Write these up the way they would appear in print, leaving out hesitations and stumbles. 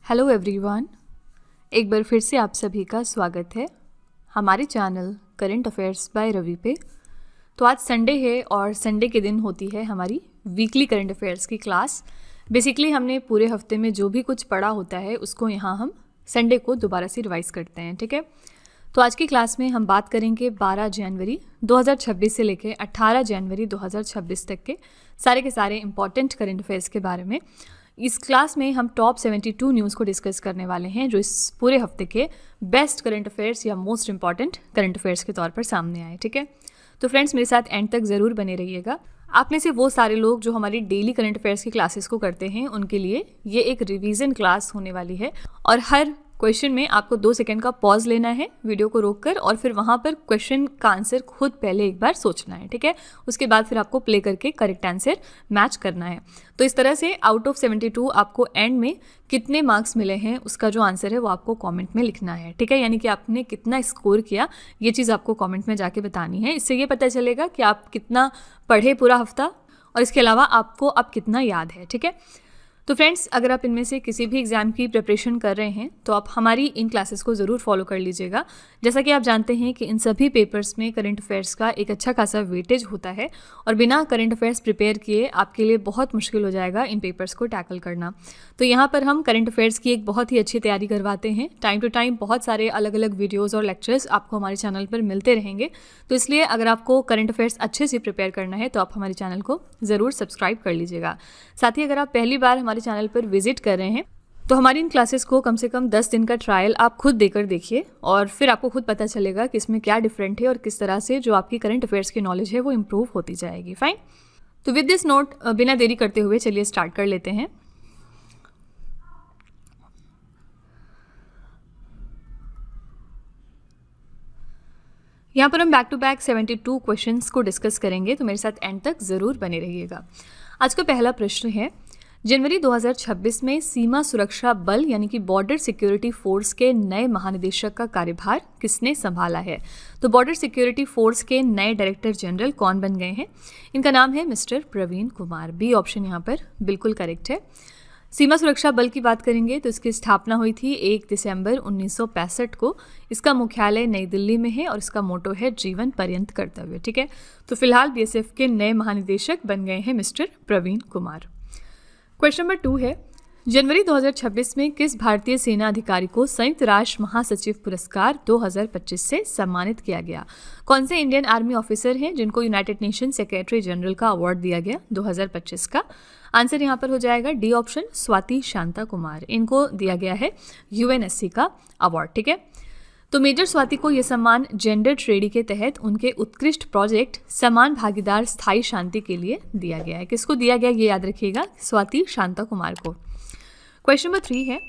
Hello everyone, एक बार फिर से आप सभी का स्वागत है हमारे channel current affairs by Ravi पे। तो आज संडे है और संडे के दिन होती है हमारी वीकली करंट अफेयर्स की क्लास। बेसिकली हमने पूरे हफ्ते में जो भी कुछ पढ़ा होता है उसको यहाँ हम संडे को दोबारा से रिवाइज़ करते हैं, ठीक है। तो आज की क्लास में हम बात करेंगे 12 जनवरी 2026 से लेकर 18 जनवरी 2026 तक के सारे इंपॉर्टेंट करंट अफेयर्स के बारे में। इस क्लास में हम टॉप 72 न्यूज़ को डिस्कस करने वाले हैं जो इस पूरे हफ्ते के बेस्ट करंट अफेयर्स या मोस्ट इंपॉर्टेंट करंट अफेयर्स के तौर पर सामने आए, ठीक है। तो फ्रेंड्स, मेरे साथ एंड तक ज़रूर बने रहिएगा। आप में से वो सारे लोग जो हमारी डेली करंट अफेयर्स की क्लासेस को करते हैं उनके लिए ये एक रिवीजन क्लास होने वाली है और हर क्वेश्चन में आपको 2 सेकंड का पॉज लेना है वीडियो को रोककर और फिर वहाँ पर क्वेश्चन का आंसर खुद पहले एक बार सोचना है, ठीक है। उसके बाद फिर आपको प्ले करके करेक्ट आंसर मैच करना है। तो इस तरह से आउट ऑफ 72 आपको एंड में कितने मार्क्स मिले हैं उसका जो आंसर है वो आपको कमेंट में लिखना है, ठीक है। यानी कि आपने कितना स्कोर किया ये चीज़ आपको कमेंट में जाके बतानी है। इससे ये पता चलेगा कि आप कितना पढ़े पूरा हफ्ता और इसके अलावा आपको अब कितना याद है, ठीक है। तो फ्रेंड्स, अगर आप इनमें से किसी भी एग्ज़ाम की प्रिपरेशन कर रहे हैं तो आप हमारी इन क्लासेस को ज़रूर फॉलो कर लीजिएगा। जैसा कि आप जानते हैं कि इन सभी पेपर्स में करंट अफेयर्स का एक अच्छा खासा वेटेज होता है और बिना करंट अफेयर्स प्रिपेयर किए आपके लिए बहुत मुश्किल हो जाएगा इन पेपर्स को टैकल करना। तो यहाँ पर हम करंट अफेयर्स की एक बहुत ही अच्छी तैयारी करवाते हैं। टाइम टू टाइम बहुत सारे अलग अलग वीडियोज़ और लेक्चर्स आपको हमारे चैनल पर मिलते रहेंगे। तो इसलिए अगर आपको करंट अफेयर्स अच्छे से प्रिपेयर करना है तो आप हमारे चैनल को ज़रूर सब्सक्राइब कर लीजिएगा। साथ ही अगर आप पहली बार हमारे चैनल पर विजिट कर रहे हैं तो हमारी इन क्लासेस को कम से कम 10 दिन का ट्रायल आप खुद देकर देखिए और फिर आपको खुद पता चलेगा कि इसमें क्या डिफरेंट है और किस तरह से जो आपकी करंट अफेयर्स की नॉलेज है वो इम्प्रूव होती जाएगी। फाइन, तो विद दिस नोट बिना देरी करते हुए चलिए स्टार्ट कर लेते हैं। यहाँ पर हम बैक टू बैक 72 क्वेश्चंस को डिस्कस करेंगे, तो मेरे साथ एंड तक ज़रूर बने रहिएगा। आज का पहला प्रश्न है, जनवरी 2026 में सीमा सुरक्षा बल यानी कि बॉर्डर सिक्योरिटी फोर्स के नए महानिदेशक का कार्यभार किसने संभाला है? तो बॉर्डर सिक्योरिटी फोर्स के नए डायरेक्टर जनरल कौन बन गए हैं? इनका नाम है mister Praveen Kumar. B option यहाँ पर बिल्कुल करेक्ट है। सीमा सुरक्षा बल की बात करेंगे तो इसकी स्थापना हुई थी 1 दिसंबर 1965 को। इसका मुख्यालय नई दिल्ली में है और इसका मोटो है जीवन पर्यंत कर्तव्य, ठीक है। तो फिलहाल बीएसएफ के नए महानिदेशक बन गए हैं mister Praveen Kumar. Question number 2 है, जनवरी 2026 में किस भारतीय सेना अधिकारी को संयुक्त राष्ट्र महासचिव पुरस्कार 2025 से सम्मानित किया गया? कौन से इंडियन आर्मी ऑफिसर हैं जिनको यूनाइटेड नेशन सेक्रेटरी जनरल का अवार्ड दिया गया 2025 का? आंसर यहाँ पर हो जाएगा डी ऑप्शन, स्वाति शांता कुमार। इनको दिया गया है यूएनएससी का अवार्ड, ठीक है। तो मेजर स्वाति को यह सम्मान जेंडर ट्रेडी के तहत उनके उत्कृष्ट प्रोजेक्ट समान भागीदार स्थायी शांति के लिए दिया गया है। किसको दिया गया ये याद रखिएगा, स्वाति शांता कुमार को। क्वेश्चन नंबर 3 है,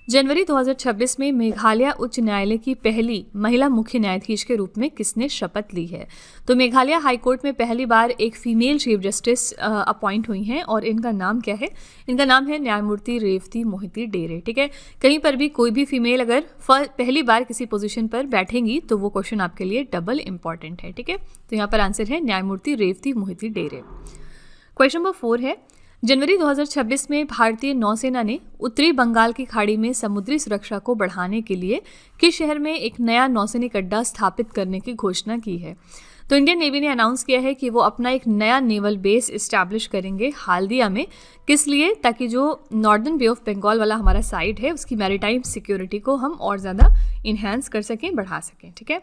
जनवरी 2026 में मेघालय उच्च न्यायालय की पहली महिला मुख्य न्यायाधीश के रूप में किसने शपथ ली है? तो मेघालय हाईकोर्ट में पहली बार एक फीमेल चीफ जस्टिस अपॉइंट हुई हैं और इनका नाम क्या है? इनका नाम है न्यायमूर्ति रेवती मोहिती डेरे, ठीक है। कहीं पर भी कोई भी फीमेल अगर पहली बार किसी पोजीशन पर बैठेंगी तो वो क्वेश्चन आपके लिए डबल इंपॉर्टेंट है, ठीक है। तो यहाँ पर आंसर है न्यायमूर्ति रेवती मोहिती डेरे। क्वेश्चन नंबर 4 है, जनवरी 2026 में भारतीय नौसेना ने उत्तरी बंगाल की खाड़ी में समुद्री सुरक्षा को बढ़ाने के लिए किस शहर में एक नया नौसैनिक अड्डा स्थापित करने की घोषणा की है? तो इंडियन नेवी ने अनाउंस किया है कि वो अपना एक नया नेवल बेस इस्टेब्लिश करेंगे हाल्दिया में। किस लिए? ताकि जो नॉर्दर्न बे ऑफ बंगाल वाला हमारा साइड है उसकी मैरीटाइम सिक्योरिटी को हम और ज़्यादा इन्हेंस कर सकें, बढ़ा सकें, ठीक है।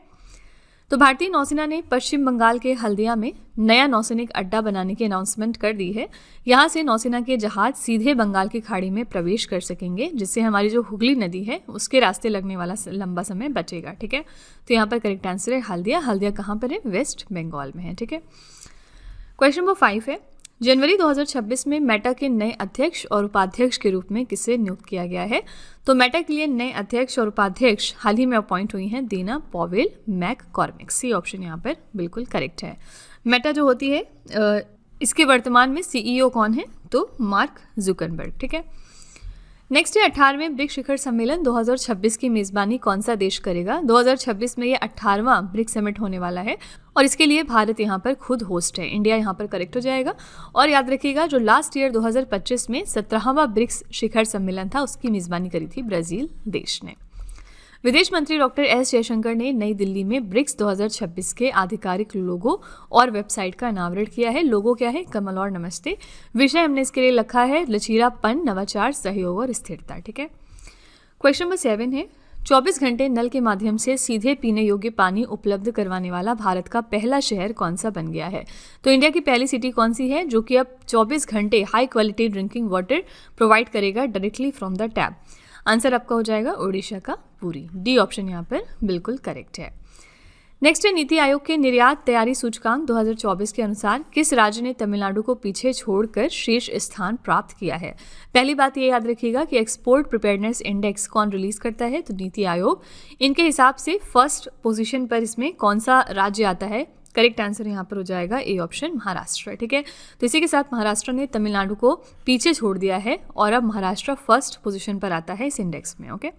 तो भारतीय नौसेना ने पश्चिम बंगाल के हल्दिया में नया नौसैनिक अड्डा बनाने की अनाउंसमेंट कर दी है। यहाँ से नौसेना के जहाज सीधे बंगाल की खाड़ी में प्रवेश कर सकेंगे, जिससे हमारी जो हुगली नदी है उसके रास्ते लगने वाला लंबा समय बचेगा, ठीक है। तो यहाँ पर करेक्ट आंसर है हल्दिया। हल्दिया कहाँ पर है? वेस्ट बंगाल में है, ठीक है। क्वेश्चन नंबर 5 है, जनवरी 2026 में मेटा के नए अध्यक्ष और उपाध्यक्ष के रूप में किसे नियुक्त किया गया है? तो मेटा के लिए नए अध्यक्ष और उपाध्यक्ष हाल ही में अपॉइंट हुई हैं दीना पॉवेल मैककॉर्मिक। सी ऑप्शन यहाँ पर बिल्कुल करेक्ट है। मेटा जो होती है इसके वर्तमान में सीईओ कौन है? तो मार्क जुकरबर्ग, ठीक है। नेक्स्ट है 18वें ब्रिक्स शिखर सम्मेलन 2026 की मेजबानी कौन सा देश करेगा। 2026 में ये 18वां ब्रिक्स समिट होने वाला है और इसके लिए भारत यहाँ पर खुद होस्ट है, इंडिया यहाँ पर करेक्ट हो जाएगा। और याद रखिएगा जो लास्ट ईयर 2025 में 17वां ब्रिक्स शिखर सम्मेलन था उसकी मेजबानी करी थी ब्राज़ील देश ने। विदेश मंत्री डॉक्टर एस जयशंकर ने नई दिल्ली में ब्रिक्स 2026 के आधिकारिक लोगो और वेबसाइट का अनावरण किया है। लोगो क्या है? कमल और नमस्ते। विषय हमने इसके लिए लिखा है लचीलापन, नवाचार, सहयोग और स्थिरता। ठीक है। क्वेश्चन नंबर 7 है 24 घंटे नल के माध्यम से सीधे पीने योग्य पानी उपलब्ध करवाने वाला भारत का पहला शहर कौन सा बन गया है। तो इंडिया की पहली सिटी कौन सी है जो कि अब 24 घंटे high quality drinking water provide करेगा directly from the tap. Answer आपका हो जाएगा उड़ीसा का पुरी। डी ऑप्शन यहाँ पर बिल्कुल करेक्ट है। नेक्स्ट है नीति आयोग के निर्यात तैयारी सूचकांक 2024 के अनुसार किस राज्य ने तमिलनाडु को पीछे छोड़कर शीर्ष स्थान प्राप्त किया है। पहली बात ये याद रखिएगा कि एक्सपोर्ट प्रिपेयर्डनेस इंडेक्स कौन रिलीज करता है, तो नीति आयोग। इनके हिसाब से फर्स्ट पोजीशन पर इसमें कौन सा राज्य आता है। करेक्ट आंसर यहाँ पर हो जाएगा ए ऑप्शन महाराष्ट्र। ठीक है। तो इसी के साथ महाराष्ट्र ने तमिलनाडु को पीछे छोड़ दिया है और अब महाराष्ट्र फर्स्ट पोजीशन पर आता है इस इंडेक्स में। ओके।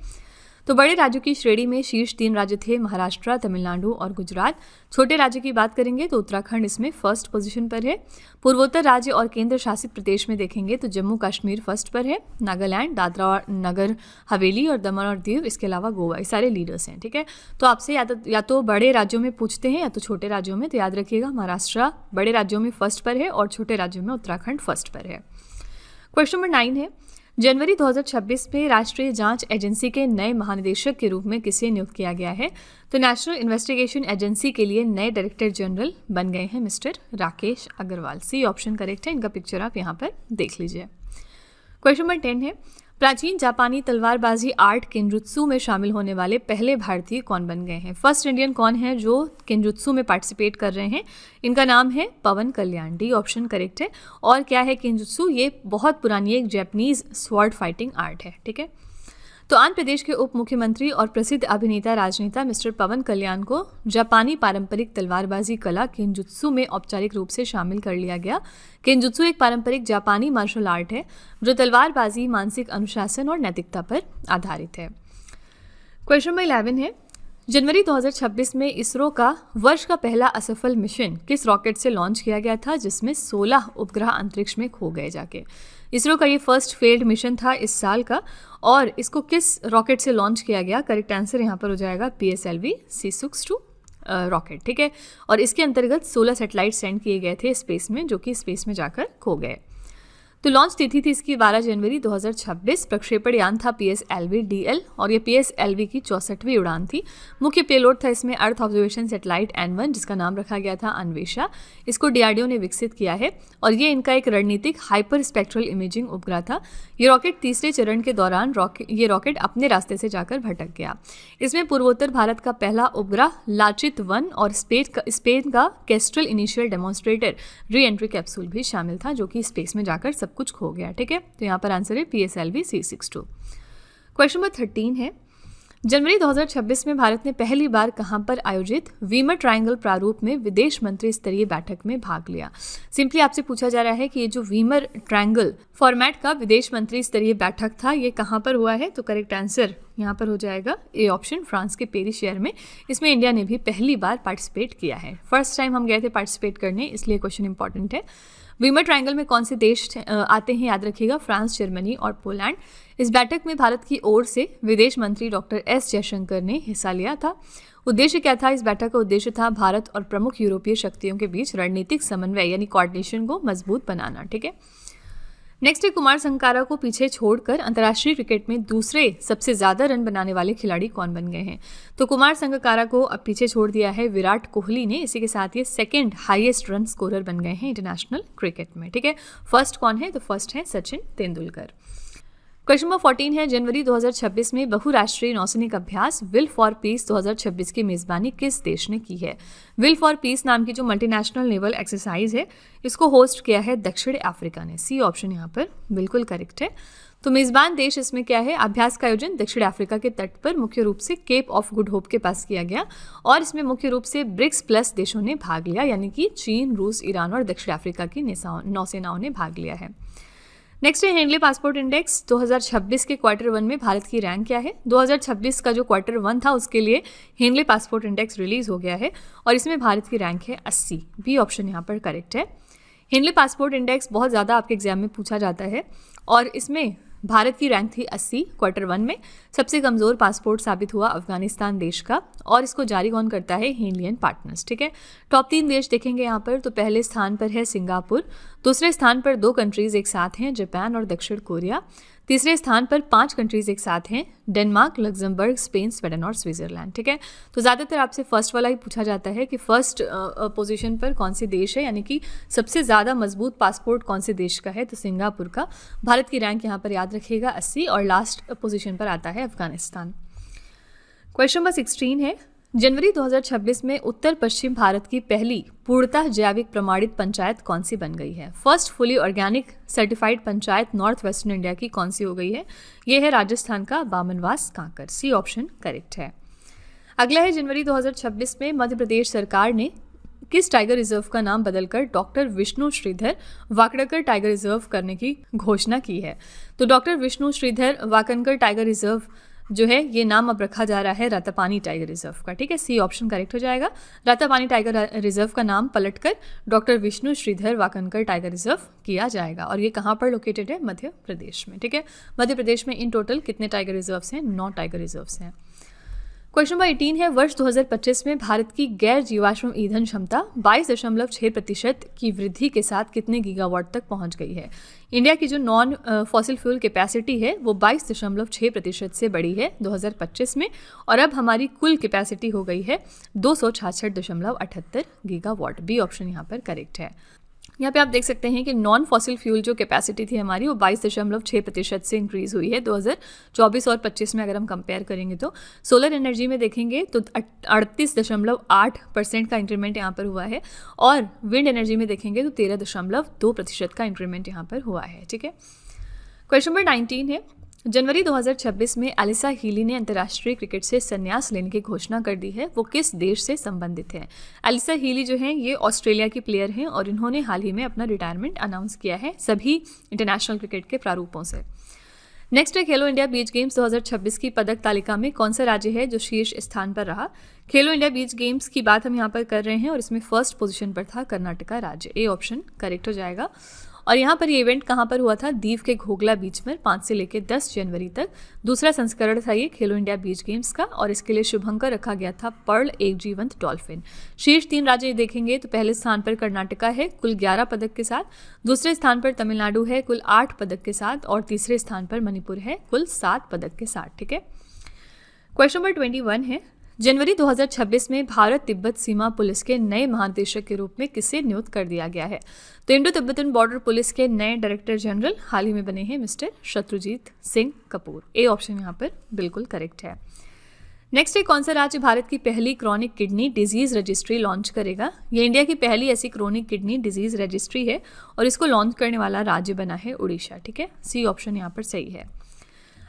तो बड़े राज्यों की श्रेणी में शीर्ष 3 राज्य थे महाराष्ट्र, तमिलनाडु और गुजरात। छोटे राज्य की बात करेंगे तो उत्तराखंड इसमें फर्स्ट पोजीशन पर है। पूर्वोत्तर राज्य और केंद्र शासित प्रदेश में देखेंगे तो जम्मू कश्मीर फर्स्ट पर है। नागालैंड, दादरा और नगर हवेली और दमन और दीव, इसके अलावा गोवा, ये सारे लीडर्स हैं। ठीक है। तो आपसे या तो बड़े राज्यों में पूछते हैं या तो छोटे राज्यों में। तो याद रखिएगा महाराष्ट्र बड़े राज्यों में फर्स्ट पर है और छोटे राज्यों में उत्तराखंड फर्स्ट पर है। क्वेश्चन नंबर 9 है जनवरी 2026 में राष्ट्रीय जांच एजेंसी के नए महानिदेशक के रूप में किसे नियुक्त किया गया है। तो नेशनल इन्वेस्टिगेशन एजेंसी के लिए नए डायरेक्टर जनरल बन गए हैं mister Rakesh Agrawal. C option correct है। इनका पिक्चर आप यहाँ पर देख लीजिए। क्वेश्चन नंबर 10 है प्राचीन जापानी तलवारबाजी आर्ट केंजुत्सु में शामिल होने वाले पहले भारतीय कौन बन गए हैं। फर्स्ट इंडियन कौन है जो केंजुत्सु में पार्टिसिपेट कर रहे हैं। इनका नाम है पवन कल्याण। डी ऑप्शन करेक्ट है। और क्या है केंजुत्सु? ये बहुत पुरानी एक जापानीज स्वॉर्ड फाइटिंग आर्ट है। ठीक है। तो आंध्र प्रदेश के उप मुख्यमंत्री और प्रसिद्ध अभिनेता राजनेता मिस्टर पवन कल्याण को जापानी पारंपरिक तलवारबाजी कला केंजुत्सु में औपचारिक रूप से शामिल कर लिया गया। केंजुत्सु एक पारंपरिक जापानी मार्शल आर्ट है जो तलवारबाजी, मानसिक अनुशासन और नैतिकता पर आधारित है। क्वेश्चन नंबर 11 है जनवरी 2026 में इसरो का वर्ष का पहला असफल मिशन किस रॉकेट से लॉन्च किया गया था जिसमें 16 उपग्रह अंतरिक्ष में खो गए जाके। इसरो का ये फर्स्ट फेल्ड मिशन था इस साल का और इसको किस रॉकेट से लॉन्च किया गया। करेक्ट आंसर यहाँ पर हो जाएगा PSLV C62 रॉकेट। ठीक है। और इसके अंतर्गत 16 सैटेलाइट सेंड किए गए थे स्पेस में जो कि स्पेस में जाकर खो गए। तो लॉन्च तिथि थी इसकी 12 जनवरी 2026। प्रक्षेपण यान था PSLV DL और ये PSLV की 64वीं उड़ान थी। मुख्य पेलोड था इसमें अर्थ ऑब्जर्वेशन सैटेलाइट N1 जिसका नाम रखा गया था अन्वेषा। इसको DRDO ने विकसित किया है और ये इनका एक रणनीतिक हाइपर स्पेक्ट्रल इमेजिंग उपग्रह था। ये रॉकेट तीसरे चरण के दौरान ये रॉकेट अपने रास्ते से जाकर भटक गया। इसमें पूर्वोत्तर भारत का पहला उपग्रह लाचित 1 और स्पेन का Kestrel initial demonstrator re entry capsule भी शामिल था जो कि स्पेस में जाकर सब कुछ खो गया। ठीक है। तो यहाँ पर आंसर है PSLV C62। क्वेश्चन नंबर 13 है जनवरी 2026 में भारत ने पहली बार कहां पर आयोजित वीमर ट्रायंगल प्रारूप में विदेश मंत्री स्तरीय बैठक में भाग लिया। सिंपली आपसे पूछा जा रहा है कि ये जो वीमर ट्रायंगल फॉर्मेट का विदेश मंत्री स्तरीय बैठक था ये कहां पर हुआ है। तो करेक्ट आंसर यहाँ पर हो जाएगा ए ऑप्शन फ्रांस के पेरिस शहर में। इसमें इंडिया ने भी पहली बार पार्टिसिपेट किया है। फर्स्ट टाइम हम गए थे पार्टिसिपेट करने, इसलिए क्वेश्चन इंपॉर्टेंट है। वीमर ट्रायंगल में कौन से देश आते हैं याद रखिएगा, फ्रांस, जर्मनी और पोलैंड। इस बैठक में भारत की ओर से विदेश मंत्री डॉक्टर एस जयशंकर ने हिस्सा लिया था। उद्देश्य क्या था? इस बैठक का उद्देश्य था भारत और प्रमुख यूरोपीय शक्तियों के बीच रणनीतिक समन्वय यानी कोऑर्डिनेशन को मजबूत बनाना। ठीक है। नेक्स्ट है कुमार संगकारा को पीछे छोड़कर अंतर्राष्ट्रीय क्रिकेट में दूसरे सबसे ज्यादा रन बनाने वाले खिलाड़ी कौन बन गए हैं। तो कुमार संगकारा को अब पीछे छोड़ दिया है विराट कोहली ने। इसी के साथ ये सेकंड हाईएस्ट रन स्कोरर बन गए हैं इंटरनेशनल क्रिकेट में। ठीक है। फर्स्ट कौन है? तो फर्स्ट है सचिन तेंदुलकर। क्वेश्चन नंबर 14 है जनवरी 2026 में बहुराष्ट्रीय नौसैनिक अभ्यास विल फॉर पीस 2026 की मेजबानी किस देश ने की है। विल फॉर पीस नाम की जो मल्टीनेशनल नेवल एक्सरसाइज है इसको होस्ट किया है दक्षिण अफ्रीका ने। सी ऑप्शन यहाँ पर बिल्कुल करेक्ट है। तो मेजबान देश इसमें क्या है? अभ्यास का आयोजन दक्षिण अफ्रीका के तट पर मुख्य रूप से केप ऑफ गुड होप के पास किया गया और इसमें मुख्य रूप से ब्रिक्स प्लस देशों ने भाग लिया यानी कि चीन, रूस, ईरान और दक्षिण अफ्रीका की नौसेनाओं ने भाग लिया है। नेक्स्ट है हेनले पासपोर्ट इंडेक्स 2026 के क्वार्टर 1 में भारत की रैंक क्या है। 2026 का जो क्वार्टर 1 था उसके लिए हेनले पासपोर्ट इंडेक्स रिलीज हो गया है और इसमें भारत की रैंक है 80। बी ऑप्शन यहाँ पर करेक्ट है। हेनले पासपोर्ट इंडेक्स बहुत ज़्यादा आपके एग्जाम में पूछा जाता है और इसमें भारत की रैंक थी 80 क्वार्टर 1 में। सबसे कमज़ोर पासपोर्ट साबित हुआ अफगानिस्तान देश का और इसको जारी कौन करता है, हेनलियन पार्टनर्स। ठीक है, टॉप 3 देश देखेंगे यहाँ पर तो पहले स्थान पर है सिंगापुर, दूसरे स्थान पर 2 कंट्रीज़ एक साथ हैं, जापान और दक्षिण कोरिया, तीसरे स्थान पर 5 कंट्रीज़ एक साथ हैं, डेनमार्क, लग्जमबर्ग, स्पेन, स्वीडन और स्विट्जरलैंड। ठीक है, तो ज़्यादातर आपसे फर्स्ट वाला ही पूछा जाता है कि फर्स्ट पोजीशन पर कौन सी देश है, यानी कि सबसे ज़्यादा मजबूत पासपोर्ट कौन से देश का है, तो सिंगापुर का। भारत की रैंक यहाँ पर याद रखिएगा 80 और लास्ट पोजीशन पर आता है अफगानिस्तान। क्वेश्चन नंबर 16 है, जनवरी 2026 में उत्तर पश्चिम भारत की पहली पूर्णतः जैविक प्रमाणित पंचायत कौन सी बन गई है। First fully organic certified panchayat north western India की कौन सी हो गई है, ये है राजस्थान का Bamanwas Kankar. C option correct है। अगला है जनवरी 2026 में मध्य प्रदेश सरकार ने किस टाइगर रिजर्व का नाम बदलकर doctor Vishnu Shridhar Wakadkar tiger reserve करने की घोषणा की है। तो doctor Vishnu Shridhar Wakankar tiger reserve जो है ये नाम अब रखा जा रहा है रातापानी टाइगर रिजर्व का। ठीक है, सी ऑप्शन करेक्ट हो जाएगा। रातापानी टाइगर रिजर्व का नाम पलटकर doctor Vishnu Shridhar Wakankar tiger reserve किया जाएगा और ये कहाँ पर लोकेटेड है, मध्य प्रदेश में। ठीक है, मध्य प्रदेश में इन टोटल कितने टाइगर रिजर्व्स हैं, 9 टाइगर रिजर्व्स हैं। क्वेश्चन नंबर 18 है, वर्ष 2025 में भारत की गैर जीवाश्म ईंधन क्षमता 22.6% की वृद्धि के साथ कितने गीगावाट तक पहुंच गई है। इंडिया की जो नॉन फॉसिल फ्यूल कैपेसिटी है वो 22.6% से बढ़ी है 2025 में और अब हमारी कुल कैपेसिटी हो गई है 266.78 गीगावाट। बी ऑप्शन यहाँ पर करेक्ट है। यहाँ पे आप देख सकते हैं कि नॉन फॉसिल फ्यूल जो कैपेसिटी थी हमारी वो 22.6% से इंक्रीज़ हुई है 2024 और 25 में। अगर हम कंपेयर करेंगे तो सोलर एनर्जी में देखेंगे तो 38.8% का इंक्रीमेंट यहाँ पर हुआ है और विंड एनर्जी में देखेंगे तो 13.2% का इंक्रीमेंट यहाँ पर हुआ है। ठीक है, क्वेश्चन नंबर 19 है, जनवरी 2026 में एलिसा हीली ने अंतर्राष्ट्रीय क्रिकेट से संन्यास लेने की घोषणा कर दी है। वो किस देश से संबंधित है। एलिसा हीली जो हैं ये ऑस्ट्रेलिया की प्लेयर हैं और इन्होंने हाल ही में अपना रिटायरमेंट अनाउंस किया है सभी इंटरनेशनल क्रिकेट के प्रारूपों से। नेक्स्ट है, खेलो इंडिया बीच गेम्स 2026 की पदक तालिका में कौन सा राज्य है जो शीर्ष स्थान पर रहा। खेलो इंडिया बीच गेम्स की बात हम यहाँ पर कर रहे हैं और इसमें फर्स्ट पोजीशन पर था कर्नाटका राज्य। ए ऑप्शन करेक्ट हो जाएगा। और यहाँ पर ये इवेंट कहाँ पर हुआ था, दीव के घोगला बीच में 5 से लेकर 10 जनवरी तक। दूसरा संस्करण था ये खेलो इंडिया बीच गेम्स का और इसके लिए शुभंकर रखा गया था पर्ल, एक जीवंत डॉल्फिन। शीर्ष 3 राज्य देखेंगे तो पहले स्थान पर कर्नाटका है कुल 11 पदक के साथ, दूसरे स्थान पर तमिलनाडु है कुल 8 पदक के साथ और तीसरे स्थान पर मणिपुर है कुल 7 पदक के साथ। ठीक है, क्वेश्चन नंबर 21 है, जनवरी 2026 में भारत तिब्बत सीमा पुलिस के नए महानिदेशक के रूप में किसे नियुक्त कर दिया गया है। तो इंडो तिब्बतन बॉर्डर पुलिस के नए डायरेक्टर जनरल हाल ही में बने हैं mister Shatrujeet Singh Kapoor. A option यहाँ पर बिल्कुल करेक्ट है। नेक्स्ट है, कौन सा राज्य भारत की पहली chronic kidney disease registry launch करेगा। ये इंडिया की पहली ऐसी क्रॉनिक किडनी डिजीज रजिस्ट्री है और इसको लॉन्च करने वाला राज्य बना है उड़ीसा। ठीक है, सी ऑप्शन यहाँ पर सही है।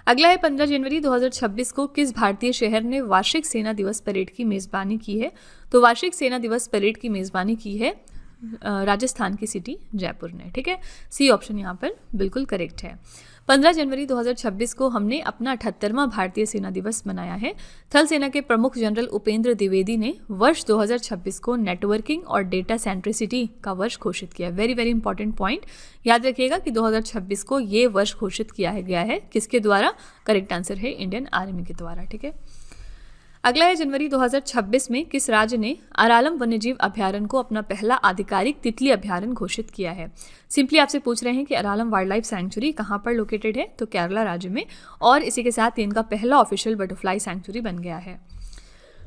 अगला है, 15 जनवरी 2026 को किस भारतीय शहर ने वार्षिक सेना दिवस परेड की मेज़बानी की है। तो वार्षिक सेना दिवस परेड की मेज़बानी की है राजस्थान की सिटी जयपुर ने। ठीक है, सी ऑप्शन यहाँ पर बिल्कुल करेक्ट है। 15 जनवरी 2026 को हमने अपना 78वां भारतीय सेना दिवस मनाया है। थल सेना के प्रमुख जनरल उपेंद्र द्विवेदी ने वर्ष 2026 को नेटवर्किंग और डेटा सेंट्रिसिटी का वर्ष घोषित किया। वेरी वेरी इंपॉर्टेंट पॉइंट याद रखिएगा कि 2026 को ये वर्ष घोषित किया गया है किसके द्वारा। करेक्ट आंसर है इंडियन आर्मी के द्वारा। ठीक है, अगला है, जनवरी 2026 में किस राज्य ने अरालम वन्यजीव अभ्यारण्य को अपना पहला आधिकारिक तितली अभ्यारण्य घोषित किया है। सिंपली आपसे पूछ रहे हैं कि अरालम वाइल्ड लाइफ सैंक्चुरी कहाँ पर लोकेटेड है, तो केरला राज्य में और इसी के साथ इनका पहला ऑफिशियल बटरफ्लाई सैंक्चुरी बन गया है।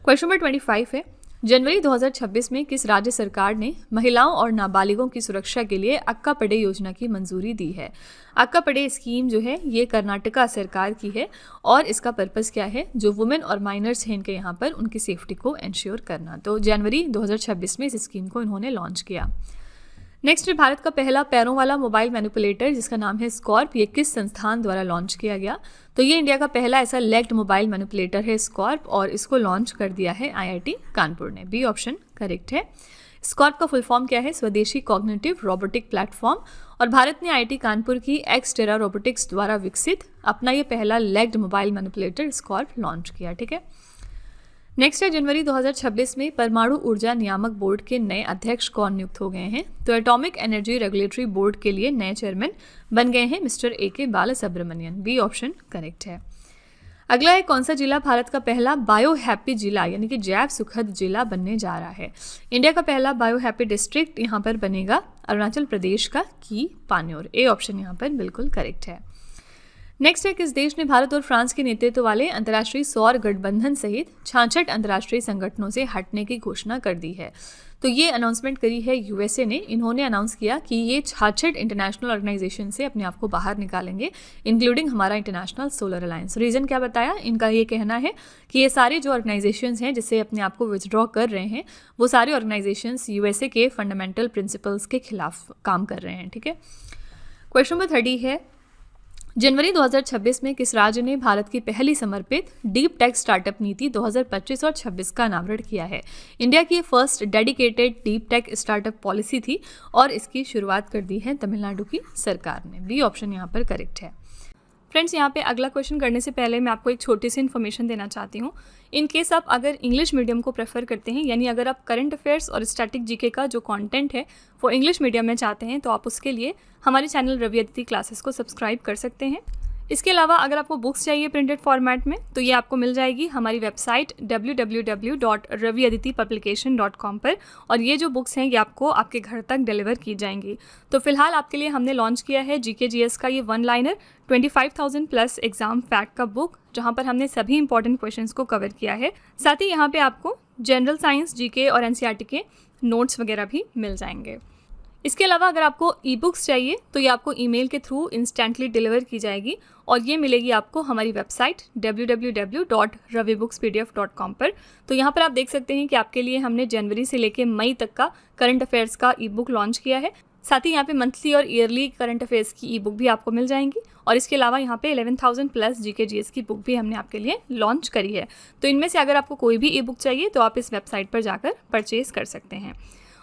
क्वेश्चन नंबर 25 है, जनवरी 2026 में किस राज्य सरकार ने महिलाओं और नाबालिगों की सुरक्षा के लिए अक्का पड़े योजना की मंजूरी दी है। अक्का पड़े स्कीम जो है ये कर्नाटका सरकार की है और इसका पर्पस क्या है, जो वुमेन और माइनर्स हैं इनके यहाँ पर उनकी सेफ्टी को इंश्योर करना। तो जनवरी 2026 में इस स्कीम को इन्होंने लॉन्च किया। नेक्स्ट है, भारत का पहला पैरों वाला मोबाइल मैनिपुलेटर जिसका नाम है स्कॉर्प, ये किस संस्थान द्वारा लॉन्च किया गया। तो ये इंडिया का पहला ऐसा लेग्ड मोबाइल मैनिपुलेटर है स्कॉर्प और इसको लॉन्च कर दिया है IIT कानपुर ने। बी ऑप्शन करेक्ट है। स्कॉर्प का फुल फॉर्म क्या है? स्वदेशी कॉग्निटिव रोबोटिक प्लेटफॉर्म। और भारत ने आईआईटी कानपुर की एक्सटेरा रोबोटिक्स द्वारा विकसित अपना ये पहला लेग्ड मोबाइल मैनिपुलेटर स्कॉर्प लॉन्च किया। ठीक है, नेक्स्ट है जनवरी 2026 में परमाणु ऊर्जा नियामक बोर्ड के नए अध्यक्ष कौन नियुक्त हो गए हैं? तो एटॉमिक एनर्जी रेगुलेटरी बोर्ड के लिए नए चेयरमैन बन गए हैं mister AK Balasubramanian. B option correct है। अगला है कौन सा जिला भारत का पहला बायो हैप्पी जिला यानी कि जैव सुखद जिला बनने जा रहा है? इंडिया का पहला बायो हैप्पी डिस्ट्रिक्ट यहाँ पर बनेगा अरुणाचल प्रदेश का की पान्योर। ए ऑप्शन यहाँ पर बिल्कुल करेक्ट है। नेक्स्ट है किस देश ने भारत और फ्रांस के नेतृत्व वाले अंतर्राष्ट्रीय सौर गठबंधन सहित 66 अंतर्राष्ट्रीय संगठनों से हटने की घोषणा कर दी है? तो ये अनाउंसमेंट करी है यूएसए ने। इन्होंने अनाउंस किया कि ये 66 इंटरनेशनल ऑर्गेनाइजेशन से अपने आप को बाहर निकालेंगे, इंक्लूडिंग हमारा इंटरनेशनल सोलर अलायंस। रीज़न क्या बताया? इनका ये कहना है कि ये सारे जो ऑर्गेनाइजेशंस हैं जिससे अपने आप को विथड्रॉ कर रहे हैं, वो सारे ऑर्गेनाइजेशंस यूएसए के फंडामेंटल प्रिंसिपल्स के खिलाफ काम कर रहे हैं। ठीक है, क्वेश्चन नंबर 30 है जनवरी 2026 में किस राज्य ने भारत की पहली समर्पित डीप टेक स्टार्टअप नीति 2025 और 26 का अनावरण किया है? इंडिया की first dedicated deep tech startup policy थी और इसकी शुरुआत कर दी है तमिलनाडु की सरकार ने। बी ऑप्शन यहाँ पर करेक्ट है। फ्रेंड्स, यहाँ पे अगला क्वेश्चन करने से पहले मैं आपको एक छोटी सी इन्फॉर्मेशन देना चाहती हूँ। इन केस आप अगर इंग्लिश मीडियम को प्रेफर करते हैं, यानी अगर आप करंट अफेयर्स और स्टैटिक जीके का जो कंटेंट है वो इंग्लिश मीडियम में चाहते हैं, तो आप उसके लिए हमारे चैनल रवि अदिति क्लासेस को सब्सक्राइब कर सकते हैं। इसके अलावा अगर आपको बुक्स चाहिए प्रिंटेड फॉर्मेट में, तो ये आपको मिल जाएगी हमारी वेबसाइट www.raviaditipublication.com पर, और ये जो बुक्स हैं ये आपको आपके घर तक डिलीवर की जाएंगी। तो फिलहाल आपके लिए हमने लॉन्च किया है GK/GS का ये 1 लाइनर 25,000 प्लस एग्जाम फैक्ट का बुक, जहाँ पर हमने सभी इंपॉर्टेंट क्वेश्चंस को कवर किया है। साथ ही यहाँ पे आपको जनरल साइंस, GK और NCERT के नोट्स वगैरह भी मिल जाएंगे। इसके अलावा अगर आपको ई बुक्स चाहिए तो ये आपको ईमेल के थ्रू इंस्टेंटली डिलीवर की जाएगी, और ये मिलेगी आपको हमारी वेबसाइट www.ravibookspdf.com पर। तो यहाँ पर आप देख सकते हैं कि आपके लिए हमने जनवरी से लेकर मई तक का करंट अफेयर्स का ई बुक लॉन्च किया है। साथ ही यहाँ पे मंथली और ईयरली करंट अफेयर्स की ई बुक भी आपको मिल जाएंगी, और इसके अलावा यहाँ पे 11,000 प्लस GK/GS की बुक भी हमने आपके लिए लॉन्च करी है। तो इनमें से अगर आपको कोई भी ई बुक चाहिए तो आप इस वेबसाइट पर जाकर परचेज कर सकते हैं।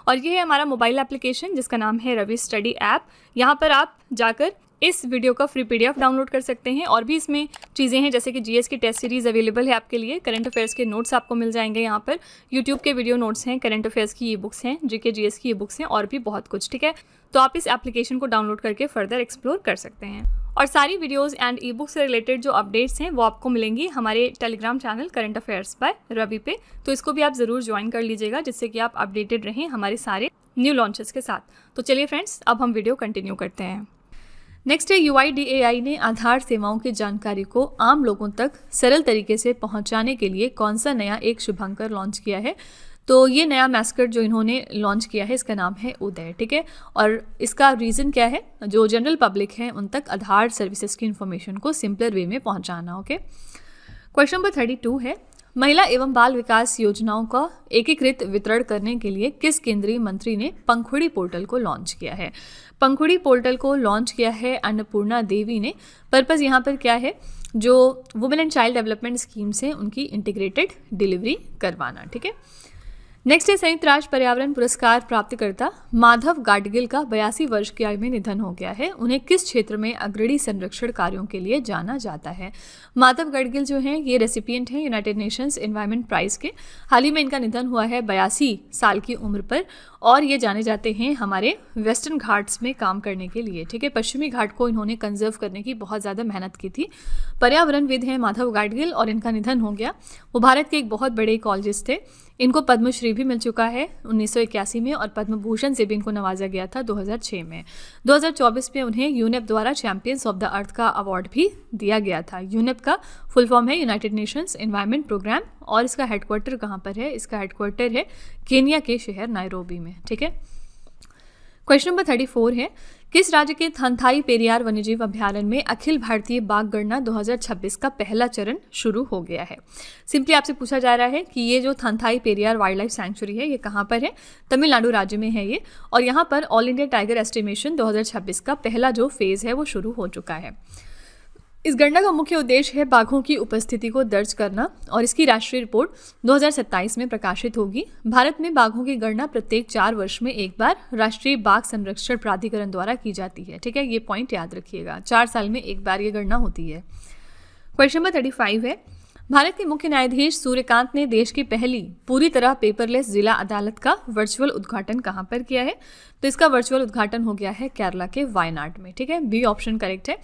और ये है हमारा मोबाइल एप्लीकेशन जिसका नाम है रवि स्टडी ऐप। यहाँ पर आप जाकर इस वीडियो का फ्री PDF डाउनलोड कर सकते हैं, और भी इसमें चीज़ें हैं जैसे कि GS की टेस्ट सीरीज़ अवेलेबल है आपके लिए, करंट अफेयर्स के नोट्स आपको मिल जाएंगे यहाँ पर, यूट्यूब के वीडियो नोट्स हैं, करंट अफेयर्स की ई बुक्स हैं, GK/GS की ई बुक्स हैं, और भी बहुत कुछ। ठीक है, तो आप इस एप्लीकेशन को डाउनलोड करके फर्दर एक्सप्लोर कर सकते हैं। और सारी वीडियोज़ एंड ई बुक से रिलेटेड जो अपडेट्स हैं वो आपको मिलेंगी हमारे Telegram channel current affairs by Ravi पे, तो इसको भी आप ज़रूर ज्वाइन कर लीजिएगा जिससे कि आप अपडेटेड रहें हमारे सारे न्यू लॉन्चेस के साथ। तो चलिए फ्रेंड्स, अब हम वीडियो कंटिन्यू करते हैं। नेक्स्ट है UIDAI ने आधार सेवाओं की जानकारी को आम लोगों तक सरल तरीके से पहुंचाने के लिए कौन सा नया एक शुभंकर लॉन्च किया है? तो ये नया मैस्कट जो इन्होंने लॉन्च किया है इसका नाम है उदय। ठीक है, और इसका रीज़न क्या है? जो जनरल पब्लिक है उन तक आधार सर्विसेज की इन्फॉर्मेशन को सिंपलर वे में पहुंचाना। ओके, क्वेश्चन नंबर 32 है महिला एवं बाल विकास योजनाओं का एकीकृत वितरण करने के लिए किस केंद्रीय मंत्री ने पंखुड़ी पोर्टल को लॉन्च किया है? पंखुड़ी पोर्टल को लॉन्च किया है अन्नपूर्णा देवी ने। पर्पज़ यहाँ पर क्या है? जो women and child development schemes हैं उनकी इंटीग्रेटेड डिलीवरी करवाना। ठीक है, नेक्स्ट है संयुक्त राष्ट्र पर्यावरण पुरस्कार प्राप्तकर्ता माधव गाडगिल का 82 वर्ष की आयु में निधन हो गया है। उन्हें किस क्षेत्र में अग्रणी संरक्षण कार्यों के लिए जाना जाता है? माधव गाडगिल जो हैं ये रेसिपिएंट हैं यूनाइटेड नेशंस एनवायरनमेंट प्राइज़ के। हाल ही में इनका निधन हुआ है 82 साल की उम्र पर, और ये जाने जाते हैं हमारे वेस्टर्न घाट्स में काम करने के लिए। ठीक है, पश्चिमी घाट को इन्होंने कंजर्व करने की बहुत ज़्यादा मेहनत की थी। पर्यावरणविद हैं माधव गाडगिल, और इनका निधन हो गया। वो भारत के एक बहुत बड़े इकोलॉजिस्ट थे। इनको पद्मश्री भी मिल चुका है 1981 में, और पद्म भूषण से भी इनको नवाजा गया था 2006 में। 2024 में उन्हें यूनेप द्वारा चैंपियंस ऑफ द अर्थ का अवार्ड भी दिया गया था। यूनेप का फुल फॉर्म है यूनाइटेड नेशंस एनवायरनमेंट प्रोग्राम, और इसका हेडक्वार्टर कहाँ पर है? इसका हेडक्वार्टर है केनिया के शहर नायरोबी में। ठीक है, क्वेश्चन नंबर 34 है किस राज्य के थंथाई पेरियार वन्यजीव अभ्यारण्य में अखिल भारतीय बाघ गणना 2026 का पहला चरण शुरू हो गया है? सिंपली आपसे पूछा जा रहा है कि ये जो थंथाई पेरियार वाइल्ड लाइफ सैंक्चुरी है ये कहाँ पर है? तमिलनाडु राज्य में है ये, और यहाँ पर ऑल इंडिया टाइगर एस्टिमेशन 2026 का पहला जो फेज़ है वो शुरू हो चुका है। इस गणना का मुख्य उद्देश्य है बाघों की उपस्थिति को दर्ज करना और इसकी राष्ट्रीय रिपोर्ट 2027 में प्रकाशित होगी। भारत में बाघों की गणना प्रत्येक 4 वर्ष में एक बार राष्ट्रीय बाघ संरक्षण प्राधिकरण द्वारा की जाती है। ठीक है, ये पॉइंट याद रखिएगा, 4 साल में एक बार ये गणना होती है। क्वेश्चन नंबर 35 है, भारत के मुख्य न्यायाधीश सूर्यकांत ने देश की पहली पूरी तरह पेपरलेस जिला अदालत का वर्चुअल उद्घाटन कहां पर किया है? तो इसका वर्चुअल उद्घाटन हो गया है केरला के वायनाड में। ठीक है, बी ऑप्शन करेक्ट है।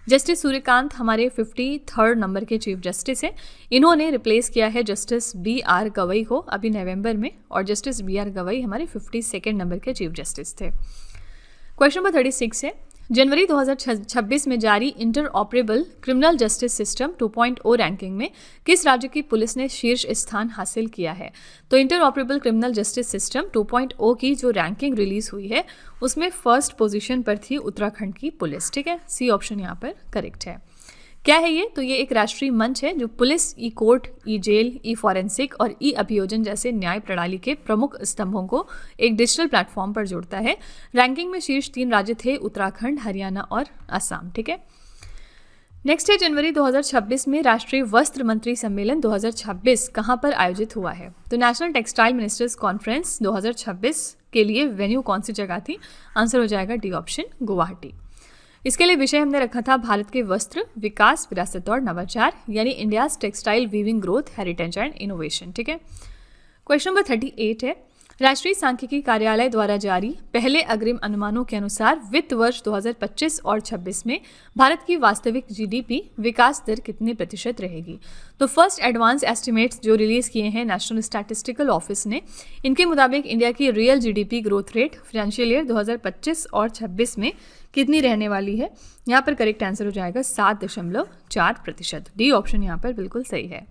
जस्टिस सूर्यकांत हमारे 53rd नंबर के चीफ जस्टिस हैं। इन्होंने रिप्लेस किया है जस्टिस BR गवई को अभी नवंबर में, और जस्टिस BR गवई हमारे 52nd नंबर के चीफ जस्टिस थे। क्वेश्चन नंबर 36 है, जनवरी 2026 में जारी inter operable criminal justice system 2.0 ranking में किस राज्य की पुलिस ने शीर्ष स्थान हासिल किया है? तो inter operable criminal justice system 2.0 की जो रैंकिंग रिलीज हुई है उसमें फर्स्ट पोजीशन पर थी उत्तराखंड की पुलिस। ठीक है, सी ऑप्शन यहाँ पर करेक्ट है। क्या है ये? तो ये एक राष्ट्रीय मंच है जो पुलिस, ई कोर्ट, ई जेल, ई फॉरेंसिक और ई अभियोजन जैसे न्याय प्रणाली के प्रमुख स्तंभों को एक डिजिटल प्लेटफॉर्म पर जोड़ता है। रैंकिंग में शीर्ष 3 राज्य थे उत्तराखंड, हरियाणा और असम। ठीक है, नेक्स्ट है, जनवरी 2026 में राष्ट्रीय वस्त्र मंत्री सम्मेलन 2026 कहाँ पर आयोजित हुआ है? तो नेशनल टेक्सटाइल मिनिस्टर्स कॉन्फ्रेंस 2026 के लिए वेन्यू कौन सी जगह थी? आंसर हो जाएगा डी ऑप्शन, गुवाहाटी। इसके लिए विषय हमने रखा था भारत के वस्त्र विकास, विरासत और नवाचार, यानी India's textile weaving growth, heritage and innovation. ठीक है, क्वेश्चन नंबर 38 है, राष्ट्रीय सांख्यिकी कार्यालय द्वारा जारी पहले अग्रिम अनुमानों के अनुसार वित्त वर्ष 2025 और 26 में भारत की वास्तविक GDP विकास दर कितने प्रतिशत रहेगी? तो फर्स्ट एडवांस एस्टिमेट्स जो रिलीज किए हैं नेशनल स्टैटिस्टिकल ऑफिस ने, इनके मुताबिक इंडिया की real GDP growth rate financial year 2025 और 26 में कितनी रहने वाली है? यहाँ पर करेक्ट आंसर हो जाएगा 7.4%। डी ऑप्शन यहाँ पर बिल्कुल सही है।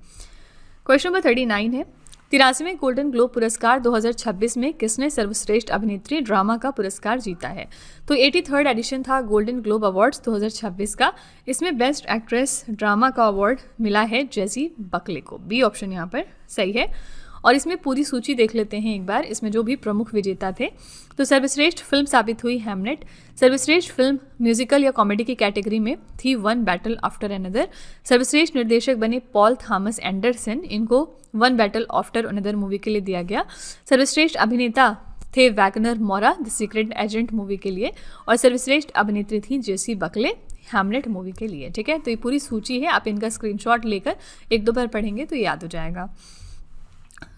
क्वेश्चन नंबर 39 है, 83वें गोल्डन ग्लोब पुरस्कार 2026 में किसने सर्वश्रेष्ठ अभिनेत्री ड्रामा का पुरस्कार जीता है? तो 83rd एडिशन था गोल्डन ग्लोब अवार्ड्स 2026 का। इसमें बेस्ट एक्ट्रेस ड्रामा का अवार्ड मिला है जेसी बकले को। बी ऑप्शन यहाँ पर सही है। और इसमें पूरी सूची देख लेते हैं एक बार, इसमें जो भी प्रमुख विजेता थे। तो सर्वश्रेष्ठ फिल्म साबित हुई हैमलेट। सर्वश्रेष्ठ फिल्म म्यूजिकल या कॉमेडी की कैटेगरी में थी वन बैटल आफ्टर अनदर। सर्वश्रेष्ठ निर्देशक बने पॉल थॉमस एंडरसन, इनको one battle after another movie के लिए दिया गया। सर्वश्रेष्ठ अभिनेता थे वैगनर मोरा द सीक्रेट एजेंट मूवी के लिए, और सर्वश्रेष्ठ अभिनेत्री थी जेसी बकले हैमलेट मूवी के लिए। ठीक है, तो ये पूरी सूची है, आप इनका स्क्रीनशॉट लेकर 1-2 बार पढ़ेंगे तो याद हो जाएगा।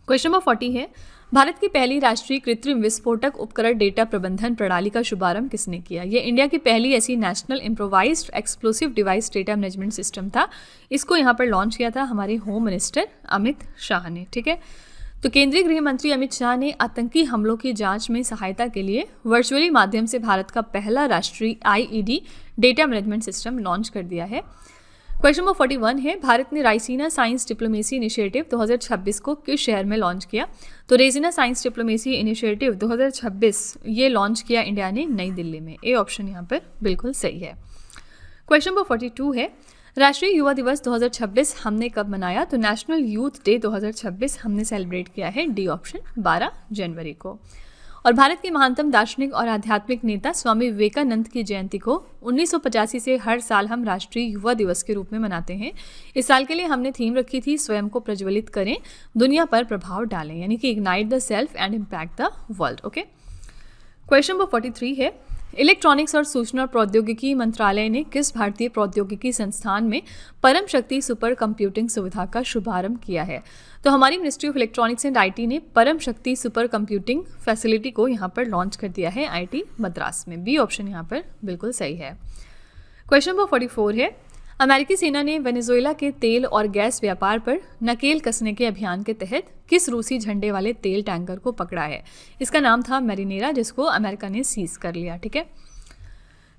क्वेश्चन नंबर 40 है, भारत की पहली राष्ट्रीय कृत्रिम विस्फोटक उपकरण डेटा प्रबंधन प्रणाली का शुभारंभ किसने किया? ये इंडिया की पहली ऐसी national improvised explosive device data management system था। इसको यहाँ पर लॉन्च किया था हमारे होम मिनिस्टर अमित शाह ने। ठीक है, तो केंद्रीय गृह मंत्री अमित शाह ने आतंकी हमलों की जांच में सहायता के लिए वर्चुअली माध्यम से भारत का पहला राष्ट्रीय IED data management system launch कर दिया है। क्वेश्चन नंबर 41 है, भारत ने राइसीना साइंस डिप्लोमेसी इनिशिएटिव 2026 को किस शहर में लॉन्च किया? तो रेजिना साइंस डिप्लोमेसी इनिशिएटिव 2026 ये लॉन्च किया इंडिया ने नई दिल्ली में। ए ऑप्शन यहाँ पर बिल्कुल सही है। क्वेश्चन नंबर 42 है, राष्ट्रीय युवा दिवस 2026 हमने कब मनाया? तो नेशनल यूथ डे 2026 हमने सेलिब्रेट किया है। डी ऑप्शन 12 जनवरी को। और भारत के महानतम दार्शनिक और आध्यात्मिक नेता स्वामी विवेकानंद की जयंती को 1985 से हर साल हम राष्ट्रीय युवा दिवस के रूप में मनाते हैं। इस साल के लिए हमने थीम रखी थी स्वयं को प्रज्वलित करें, दुनिया पर प्रभाव डालें, यानी कि ignite the self and impact the world. Okay, question number 43 है, इलेक्ट्रॉनिक्स और सूचना प्रौद्योगिकी मंत्रालय ने किस भारतीय प्रौद्योगिकी संस्थान में परम शक्ति सुपर कंप्यूटिंग सुविधा का शुभारंभ किया है? तो हमारी ministry of electronics and IT ने परम शक्ति सुपर कंप्यूटिंग फैसिलिटी को यहाँ पर लॉन्च कर दिया है IIT मद्रास में। बी ऑप्शन यहाँ पर बिल्कुल सही है। क्वेश्चन नंबर 44 है, अमेरिकी सेना ने वेनेजुएला के तेल और गैस व्यापार पर नकेल कसने के अभियान के तहत किस रूसी झंडे वाले तेल टैंकर को पकड़ा है? इसका नाम था मैरिनेरा, जिसको अमेरिका ने सीज कर लिया। ठीक है,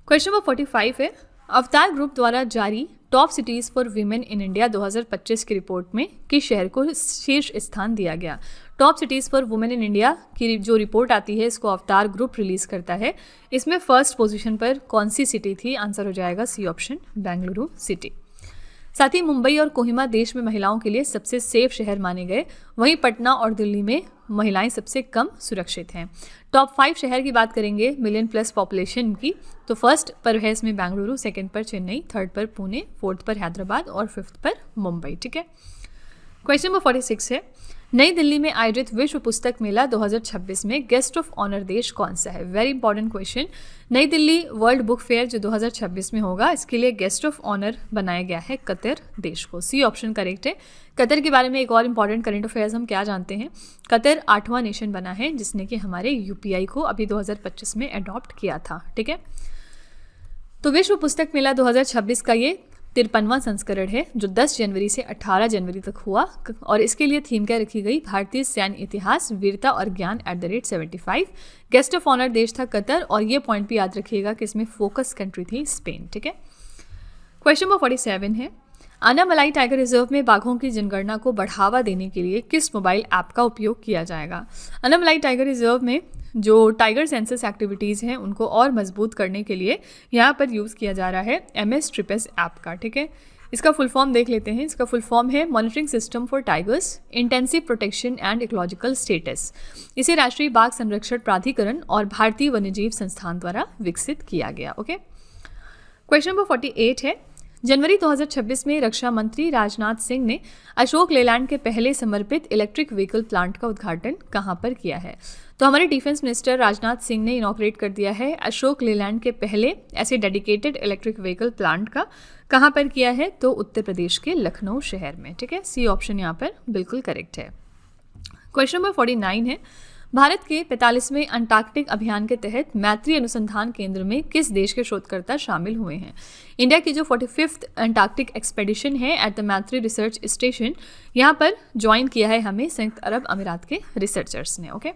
क्वेश्चन नंबर 45 है, अवतार ग्रुप द्वारा जारी top cities for women in India 2025 की रिपोर्ट में किस शहर को शीर्ष स्थान दिया गया? Top cities for women in India की जो रिपोर्ट आती है इसको अवतार ग्रुप रिलीज करता है। इसमें फर्स्ट पोजीशन पर कौन सी सिटी थी? आंसर हो जाएगा सी ऑप्शन, बेंगलुरु सिटी। साथ ही मुंबई और कोहिमा देश में महिलाओं के लिए सबसे सेफ शहर माने गए। वहीं पटना और दिल्ली में महिलाएं सबसे कम सुरक्षित हैं? टॉप 5 शहर की बात करेंगे मिलियन प्लस पॉपुलेशन की, तो फर्स्ट पर है इसमें बेंगलुरु, सेकंड पर चेन्नई, थर्ड पर पुणे, फोर्थ पर हैदराबाद और फिफ्थ पर मुंबई। ठीक है। क्वेश्चन नंबर 46 है, नई दिल्ली में आयोजित विश्व पुस्तक मेला 2026 में गेस्ट ऑफ ऑनर देश कौन सा है? Very important question. नई दिल्ली वर्ल्ड बुक फेयर जो 2026 में होगा, इसके लिए गेस्ट ऑफ ऑनर बनाया गया है कतर देश को। सी ऑप्शन करेक्ट है। कतर के बारे में एक और इंपॉर्टेंट करंट अफेयर्स हम क्या जानते हैं? कतर 8वां नेशन बना है जिसने कि हमारे यूपीआई को अभी 2025 में अडॉप्ट किया था। ठीक है। तो विश्व पुस्तक मेला 2026 का ये 53वां संस्करण है जो 10 जनवरी से 18 जनवरी तक हुआ और इसके लिए थीम क्या रखी गई? भारतीय सैन्य इतिहास, वीरता और ज्ञान @75। गेस्ट ऑफ ऑनर देश था कतर और ये पॉइंट भी याद रखिएगा कि इसमें फोकस कंट्री थी स्पेन। ठीक है। क्वेश्चन नंबर 47 है, अनामलाई टाइगर रिजर्व में बाघों की जनगणना को बढ़ावा देने के लिए किस मोबाइल ऐप का उपयोग किया जाएगा? अनामलाई टाइगर रिजर्व में जो टाइगर सेंसस एक्टिविटीज़ हैं उनको और मजबूत करने के लिए यहाँ पर यूज़ किया जा रहा है MS ट्रिपेस ऐप का। ठीक है। इसका फुल फॉर्म देख लेते हैं। इसका फुल फॉर्म है monitoring system for tigers intensive protection and ecological status. इसे राष्ट्रीय बाघ संरक्षण प्राधिकरण और भारतीय वन्यजीव संस्थान द्वारा विकसित किया गया। ओके। क्वेश्चन नंबर 48 है, जनवरी 2026 में रक्षा मंत्री राजनाथ सिंह ने अशोक लेलैंड के पहले समर्पित इलेक्ट्रिक व्हीकल प्लांट का उद्घाटन कहां पर किया है? तो हमारे डिफेंस मिनिस्टर राजनाथ सिंह ने इनॉग्रेट कर दिया है अशोक लेलैंड के पहले ऐसे डेडिकेटेड इलेक्ट्रिक व्हीकल प्लांट का। कहां पर किया है? तो उत्तर प्रदेश के लखनऊ शहर में। ठीक है। सी ऑप्शन यहाँ पर बिल्कुल करेक्ट है। क्वेश्चन नंबर 49 है, भारत के 45वें अंटार्कटिक अभियान के तहत मैत्री अनुसंधान केंद्र में किस देश के शोधकर्ता शामिल हुए हैं? इंडिया की जो 45th अंटार्कटिक एक्सपेडिशन है एट द मैत्री रिसर्च स्टेशन, यहाँ पर ज्वाइन किया है हमें संयुक्त अरब अमीरात के रिसर्चर्स ने। ओके।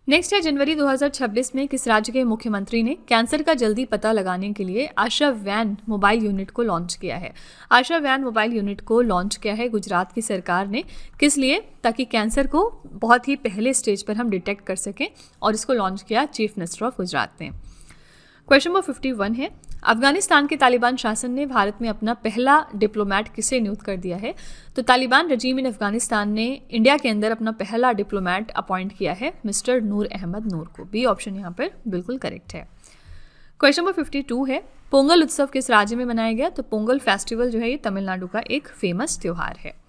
नेक्स्ट है, जनवरी 2026 में किस राज्य के मुख्यमंत्री ने कैंसर का जल्दी पता लगाने के लिए आशा वैन मोबाइल यूनिट को लॉन्च किया है? आशा वैन मोबाइल यूनिट को लॉन्च किया है गुजरात की सरकार ने। किस लिए? ताकि कैंसर को बहुत ही पहले स्टेज पर हम डिटेक्ट कर सकें और इसको लॉन्च किया चीफ मिनिस्टर ऑफ गुजरात ने। क्वेश्चन नंबर 51 है, अफगानिस्तान के तालिबान शासन ने भारत में अपना पहला डिप्लोमेट किसे नियुक्त कर दिया है? तो तालिबान रजीम इन अफगानिस्तान ने इंडिया के अंदर अपना पहला डिप्लोमेट अपॉइंट किया है मिस्टर नूर अहमद नूर को। बी ऑप्शन यहाँ पर बिल्कुल करेक्ट है। क्वेश्चन नंबर 52 है, पोंगल उत्सव किस राज्य में मनाया गया? तो पोंगल फेस्टिवल जो है ये तमिलनाडु का एक फेमस त्यौहार है।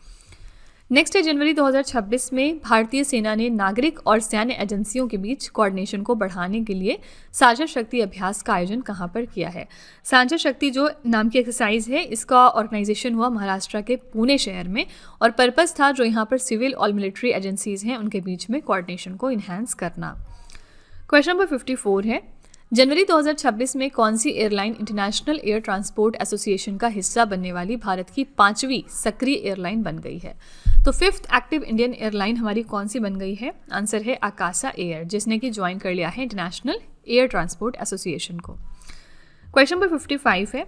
नेक्स्ट है, जनवरी 2026 में भारतीय सेना ने नागरिक और सैन्य एजेंसियों के बीच कोऑर्डिनेशन को बढ़ाने के लिए साझा शक्ति अभ्यास का आयोजन कहां पर किया है? साझा शक्ति जो नाम की एक्सरसाइज है इसका ऑर्गेनाइजेशन हुआ महाराष्ट्र के पुणे शहर में और पर्पस था जो यहाँ पर सिविल और मिलिट्री एजेंसीज हैं उनके बीच में कोऑर्डिनेशन को इन्हांस करना। क्वेश्चन नंबर 54 है, जनवरी 2026 में कौन सी airline international air transport association का हिस्सा बनने वाली भारत की 5वीं सक्रिय एयरलाइन बन गई है? तो 5th एक्टिव इंडियन एयरलाइन हमारी कौन सी बन गई है? आंसर है आकाशा एयर, जिसने कि ज्वाइन कर लिया है इंटरनेशनल एयर ट्रांसपोर्ट एसोसिएशन को। क्वेश्चन नंबर 55 है,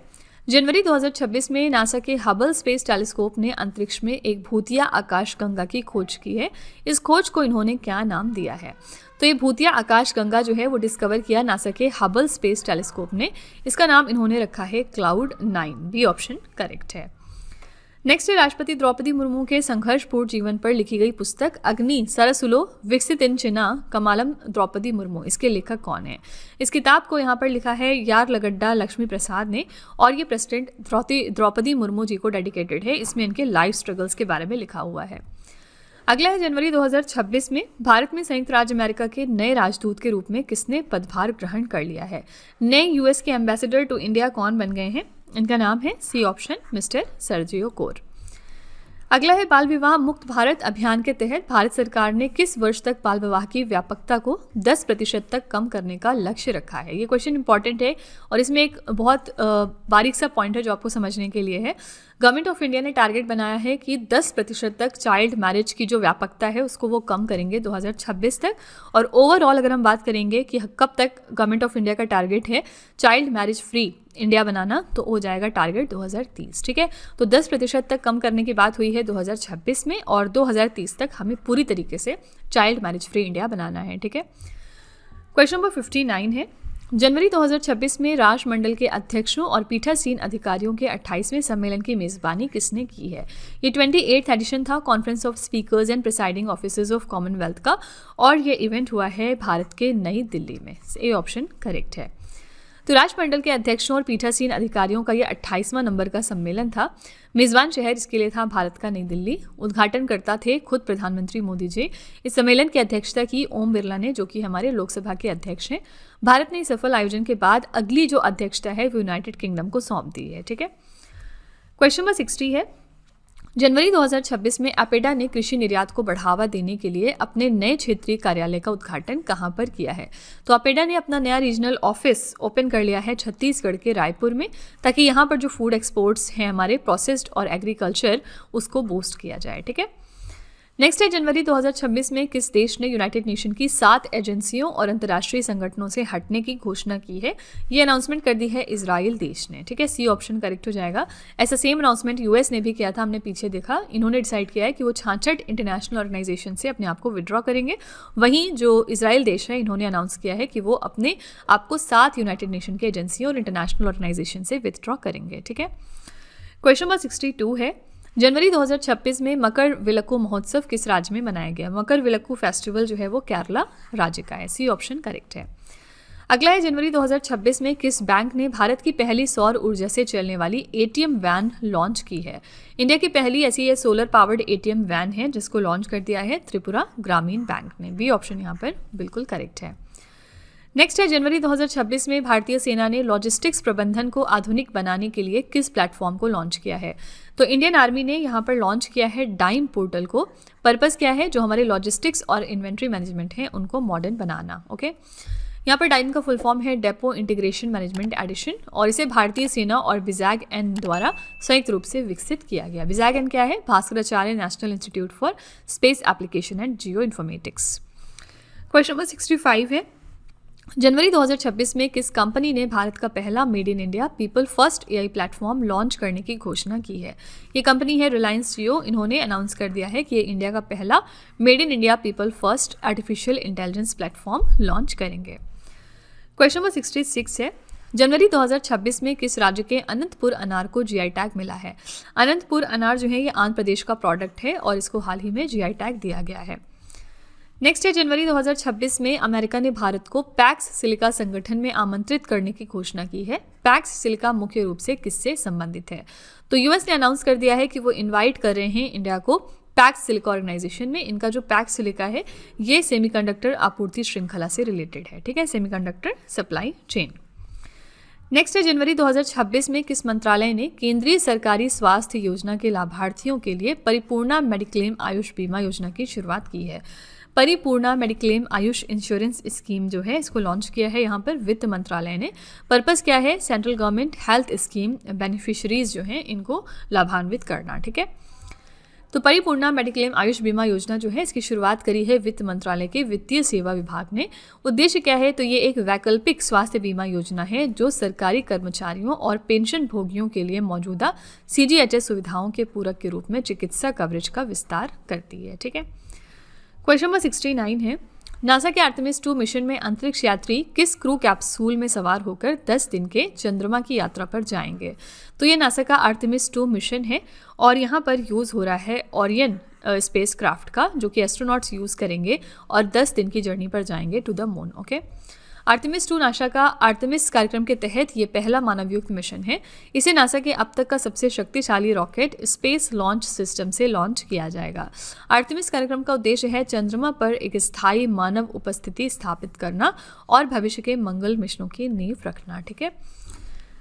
जनवरी 2026 में नासा के हबल स्पेस टेलीस्कोप ने अंतरिक्ष में एक भूतिया आकाशगंगा की खोज की है। इस खोज को इन्होंने क्या नाम दिया है? तो ये भूतिया आकाशगंगा जो है वो डिस्कवर किया नासा के हबल स्पेस टेलीस्कोप ने। इसका नाम इन्होंने रखा है क्लाउड 9। बी ऑप्शन करेक्ट है। नेक्स्ट है, राष्ट्रपति द्रौपदी मुर्मू के संघर्षपूर्ण जीवन पर लिखी गई पुस्तक अग्नि सरसुलो विकसित इन चिना कमालम द्रौपदी मुर्मू, इसके लेखक कौन है? इस किताब को यहाँ पर लिखा है यार लगड्डा लक्ष्मी प्रसाद ने और ये प्रेसिडेंट द्रौपदी मुर्मू जी को डेडिकेटेड है। इसमें इनके लाइफ स्ट्रगल्स के बारे में लिखा हुआ है। अगला है, जनवरी 2026 में भारत में संयुक्त राज्य अमेरिका के नए राजदूत के रूप में किसने पदभार ग्रहण कर लिया है? नए यूएस के एम्बेसडर टू इंडिया कौन बन गए हैं? इनका नाम है C option mister Sergio Gor. अगला है, बाल विवाह मुक्त भारत अभियान के तहत भारत सरकार ने किस वर्ष तक बाल विवाह की व्यापकता को 10% तक कम करने का लक्ष्य रखा है? ये क्वेश्चन इंपॉर्टेंट है और इसमें एक बहुत बारीक सा पॉइंट है जो आपको समझने के लिए है। गवर्नमेंट ऑफ इंडिया ने टारगेट बनाया है कि 10% तक चाइल्ड मैरिज की जो व्यापकता है उसको वो कम करेंगे 2026 तक। और ओवरऑल अगर हम बात करेंगे कि कब तक गवर्नमेंट ऑफ इंडिया का टारगेट है चाइल्ड मैरिज फ्री इंडिया बनाना, तो हो जाएगा टारगेट 2030। ठीक है, तो 10% तक कम करने की बात हुई है 2026 में और 2030 तक हमें पूरी तरीके से चाइल्ड मैरिज फ्री इंडिया बनाना है। ठीक है। क्वेश्चन नंबर 59 है, जनवरी 2026 में राष्ट्रमंडल के अध्यक्षों और पीठासीन अधिकारियों के 28वें सम्मेलन की मेजबानी किसने की है? ये 28th एडिशन था conference of speakers and presiding officers of Commonwealth का, और ये इवेंट हुआ है भारत के नई दिल्ली में। ए ऑप्शन करेक्ट है। तो राष्ट्रमंडल के अध्यक्षों और पीठासीन अधिकारियों का ये 28वां नंबर का सम्मेलन था। मेजबान शहर इसके लिए था भारत का नई दिल्ली। उद्घाटनकर्ता थे खुद प्रधानमंत्री मोदी जी। इस सम्मेलन की अध्यक्षता की ओम बिरला ने, जो कि हमारे लोकसभा के अध्यक्ष हैं। भारत ने इस सफल आयोजन के बाद अगली जो अध्यक्षता है वो यूनाइटेड किंगडम को सौंप दी है। ठीक है, क्वेश्चन नंबर 60 है, जनवरी 2026 में अपेडा ने कृषि निर्यात को बढ़ावा देने के लिए अपने नए क्षेत्रीय कार्यालय का उद्घाटन कहां पर किया है? तो अपेडा ने अपना नया रीजनल ऑफिस ओपन कर लिया है छत्तीसगढ़ के रायपुर में, ताकि यहां पर जो फूड एक्सपोर्ट्स हैं हमारे प्रोसेस्ड और एग्रीकल्चर, उसको बूस्ट किया जाए। ठीक है, नेक्स्ट है, जनवरी 2026 में किस देश ने यूनाइटेड नेशन की 7 एजेंसियों और अंतर्राष्ट्रीय संगठनों से हटने की घोषणा की है? ये अनाउंसमेंट कर दी है इजराइल देश ने। ठीक है, सी ऑप्शन करेक्ट हो जाएगा। ऐसा सेम अनाउंसमेंट यूएस ने भी किया था, हमने पीछे देखा। इन्होंने डिसाइड किया है कि वो 66 इंटरनेशनल ऑर्गेनाइजेशन से अपने आप को विड्रॉ करेंगे। वहीं जो इजराइल देश है, इन्होंने अनाउंस किया है कि वो अपने आप को 7 यूनाइटेड नेशन की एजेंसियों और इंटरनेशनल ऑर्गेनाइजेशन से विड्रॉ करेंगे। ठीक है, क्वेश्चन नंबर 62 है, जनवरी 2026 में मकर विलक्कू महोत्सव किस राज्य में मनाया गया? मकर विलक्कू फेस्टिवल जो है वो केरला राज्य का है। सी ऑप्शन करेक्ट है। अगला है, जनवरी 2026 में किस बैंक ने भारत की पहली सौर ऊर्जा से चलने वाली एटीएम वैन लॉन्च की है? इंडिया की पहली ऐसी ये सोलर पावर्ड एटीएम वैन है, जिसको लॉन्च कर दिया है त्रिपुरा ग्रामीण बैंक ने। बी ऑप्शन यहाँ पर बिल्कुल करेक्ट है। नेक्स्ट है, जनवरी 2026 में भारतीय सेना ने लॉजिस्टिक्स प्रबंधन को आधुनिक बनाने के लिए किस प्लेटफॉर्म को लॉन्च किया है? तो इंडियन आर्मी ने यहाँ पर लॉन्च किया है डाइम पोर्टल को। पर्पस क्या है? जो हमारे लॉजिस्टिक्स और इन्वेंट्री मैनेजमेंट है उनको मॉडर्न बनाना। ओके, यहाँ पर डाइम का फुल फॉर्म है डेपो इंटीग्रेशन मैनेजमेंट एडिशन, और इसे भारतीय सेना और बिजैग एन द्वारा संयुक्त रूप से विकसित किया गया। बिजैग एन क्या है? Bhaskaracharya national institute for space application and geo informatics. Question number 65 है, जनवरी 2026 में किस कंपनी ने भारत का पहला made in India people first AI platform launch करने की घोषणा की है? ये कंपनी है रिलायंस जियो। इन्होंने अनाउंस कर दिया है कि ये इंडिया का पहला made in India people first artificial intelligence platform launch करेंगे। क्वेश्चन नंबर 66 है, जनवरी 2026 में किस राज्य के अनंतपुर अनार को जीआई टैग मिला है? अनंतपुर अनार जो है ये आंध्र प्रदेश का प्रोडक्ट है और इसको हाल ही में जीआई टैग दिया गया है। नेक्स्ट है, जनवरी 2026 में अमेरिका ने भारत को पैक्स सिलिका संगठन में आमंत्रित करने की घोषणा की है। पैक्स सिलिका मुख्य रूप से किससे संबंधित है? तो यूएस ने अनाउंस कर दिया है कि वो इनवाइट कर रहे हैं इंडिया को पैक्स सिलिका ऑर्गेनाइजेशन में। इनका जो पैक्स सिलिका है ये सेमीकंडक्टर आपूर्ति श्रृंखला से रिलेटेड है। ठीक है, सेमीकंडक्टर सप्लाई चेन। नेक्स्ट है, जनवरी 2026 में किस मंत्रालय ने केंद्रीय सरकारी स्वास्थ्य योजना के लाभार्थियों के लिए परिपूर्णा मेडिक्लेम आयुष बीमा योजना की शुरुआत की है? परिपूर्णा मेडिक्लेम आयुष इंश्योरेंस स्कीम जो है इसको लॉन्च किया है यहाँ पर वित्त मंत्रालय ने। पर्पस क्या है? Central government health scheme beneficiaries जो हैं इनको लाभान्वित करना। ठीक है, तो परिपूर्णा मेडिक्लेम आयुष बीमा योजना जो है इसकी शुरुआत करी है वित्त मंत्रालय के वित्तीय सेवा विभाग ने। उद्देश्य क्या है? तो ये एक वैकल्पिक स्वास्थ्य बीमा योजना है जो सरकारी कर्मचारियों और पेंशन भोगियों के लिए मौजूदा सीजीएचएस सुविधाओं के पूरक के रूप में चिकित्सा कवरेज का विस्तार करती है। ठीक है, क्वेश्चन नंबर 69 है, नासा के आर्टेमिस 2 मिशन में अंतरिक्ष यात्री किस क्रू कैप्सूल में सवार होकर 10 दिन के चंद्रमा की यात्रा पर जाएंगे? तो ये नासा का आर्टेमिस 2 मिशन है और यहाँ पर यूज़ हो रहा है ओरियन स्पेस क्राफ्ट का, जो कि एस्ट्रोनॉट्स यूज़ करेंगे और 10 दिन की जर्नी पर जाएंगे to the moon. Okay, Artemis 2 NASA का आर्टेमिस कार्यक्रम के तहत ये पहला मानवयुक्त मिशन है। इसे नासा के अब तक का सबसे शक्तिशाली रॉकेट स्पेस लॉन्च सिस्टम से लॉन्च किया जाएगा। आर्टेमिस कार्यक्रम का उद्देश्य है चंद्रमा पर एक स्थायी मानव उपस्थिति स्थापित करना और भविष्य के मंगल मिशनों की नींव रखना। ठीक है,